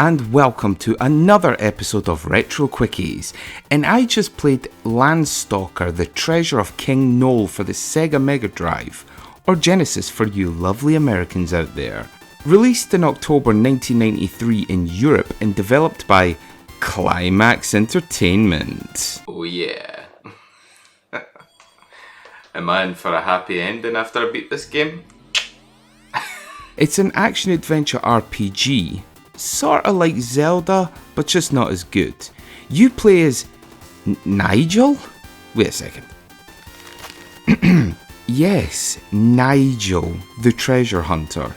and welcome to another episode of Retro Quickies. And I just played Landstalker, the Treasure of King Nole for the Sega Mega Drive, or Genesis for you lovely Americans out there. Released in October 1993 in Europe and developed by Climax Entertainment. Oh yeah. Am I in for a happy ending after I beat this game? It's an action-adventure RPG, sorta like Zelda, but just not as good. You play as Nigel? Wait a second. Yes, Nigel, the treasure hunter.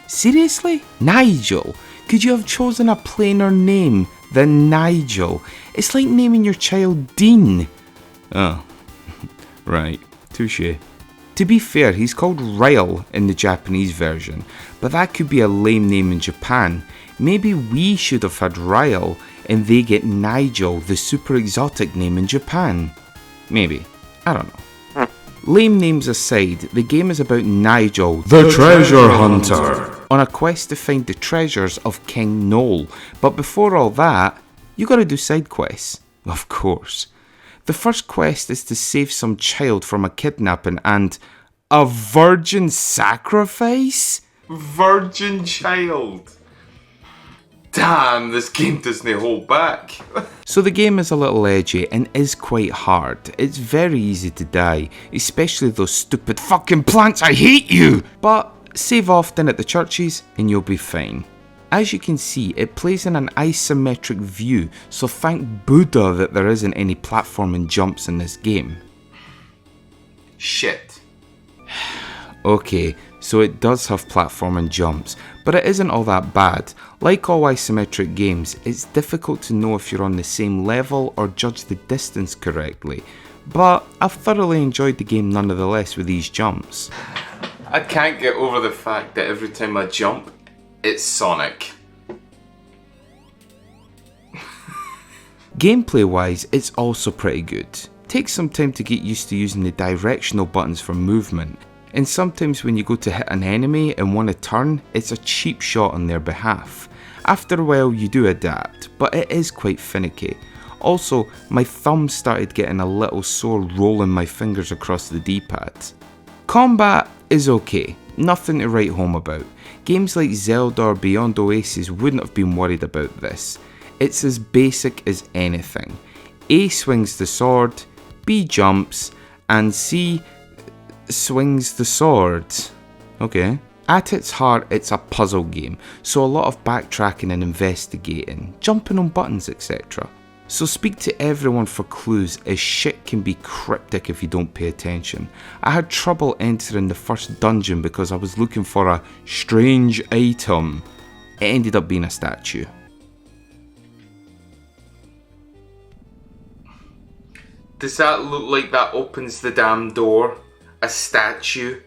Seriously? Nigel? Could you have chosen a plainer name than Nigel? It's like naming your child Dean. Oh, right. Touché. To be fair, he's called Ryle in the Japanese version, but that could be a lame name in Japan. Maybe we should have had Ryle and they get Nigel, the super exotic name in Japan. Maybe. I don't know. Lame names aside, the game is about Nigel, the treasure hunter, on a quest to find the treasures of King Nole. But before all that, you gotta do side quests. Of course. The first quest is to save some child from a kidnapping and a virgin sacrifice? Virgin child. Damn, this game doesn't hold back. So the game is a little edgy and is quite hard. It's very easy to die, especially those stupid fucking plants, I hate you! But save often at the churches and you'll be fine. As you can see, it plays in an isometric view, so thank Buddha that there isn't any platforming jumps in this game. Shit. Okay, so it does have platforming jumps, but it isn't all that bad. Like all isometric games, it's difficult to know if you're on the same level or judge the distance correctly, but I've thoroughly enjoyed the game nonetheless with these jumps. I can't get over the fact that every time I jump, it's Sonic. Gameplay wise, it's also pretty good. Takes some time to get used to using the directional buttons for movement, and sometimes when you go to hit an enemy and want to turn, it's a cheap shot on their behalf. After a while you do adapt, but it is quite finicky. Also, my thumb started getting a little sore rolling my fingers across the D-pad. Combat is okay, nothing to write home about. Games like Zelda or Beyond Oasis wouldn't have been worried about this. It's as basic as anything. A swings the sword, B jumps, and C swings the sword. Okay. At its heart, it's a puzzle game, so a lot of backtracking and investigating, jumping on buttons, etc. So speak to everyone for clues, as shit can be cryptic if you don't pay attention. I had trouble entering the first dungeon because I was looking for a strange item. It ended up being a statue. Does that look like that opens the damn door? A statue?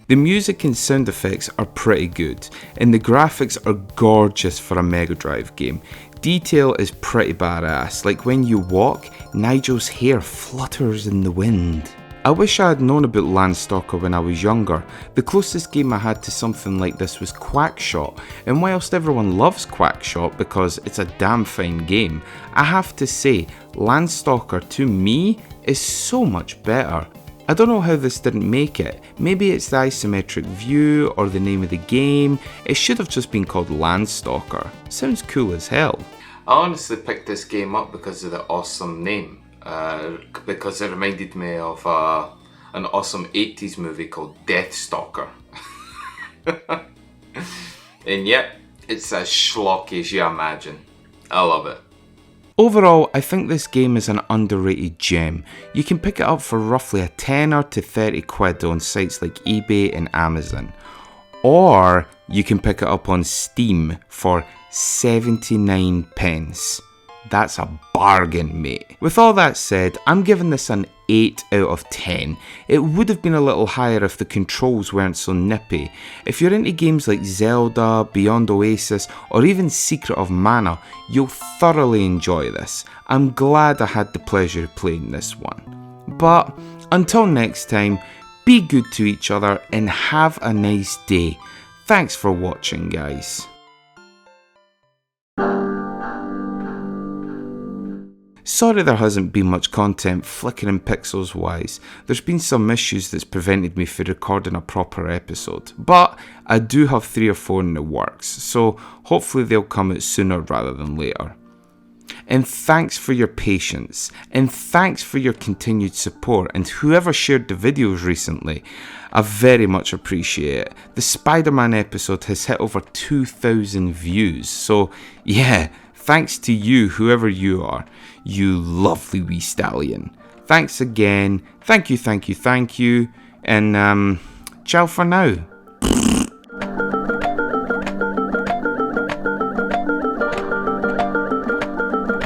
The music and sound effects are pretty good, and the graphics are gorgeous for a Mega Drive game. Detail is pretty badass, like when you walk, Nigel's hair flutters in the wind. I wish I had known about Landstalker when I was younger. The closest game I had to something like this was Quackshot, and whilst everyone loves Quackshot because it's a damn fine game, I have to say, Landstalker to me is so much better. I don't know how this didn't make it. Maybe it's the isometric view or the name of the game. It should have just been called Landstalker. Sounds cool as hell. I honestly picked this game up because of the awesome name. Because it reminded me of an awesome 80s movie called Deathstalker. And yep, it's as schlocky as you imagine. I love it. Overall, I think this game is an underrated gem. You can pick it up for roughly a tenner to 30 quid on sites like eBay and Amazon. Or you can pick it up on Steam for 79 pence. That's a bargain, mate. With all that said, I'm giving this an 8 out of 10. It would have been a little higher if the controls weren't so nippy. If you're into games like Zelda, Beyond Oasis, or even Secret of Mana, you'll thoroughly enjoy this. I'm glad I had the pleasure of playing this one. But until next time, be good to each other and have a nice day. Thanks for watching, guys. Sorry there hasn't been much content Flickering Pixelz wise. There's been some issues that's prevented me from recording a proper episode, but I do have 3 or 4 in the works, so hopefully they'll come out sooner rather than later. And thanks for your patience, and thanks for your continued support, and whoever shared the videos recently, I very much appreciate it. The Spider-Man episode has hit over 2,000 views, so yeah, thanks to you, whoever you are, you lovely wee stallion. Thanks again, thank you, and ciao for now.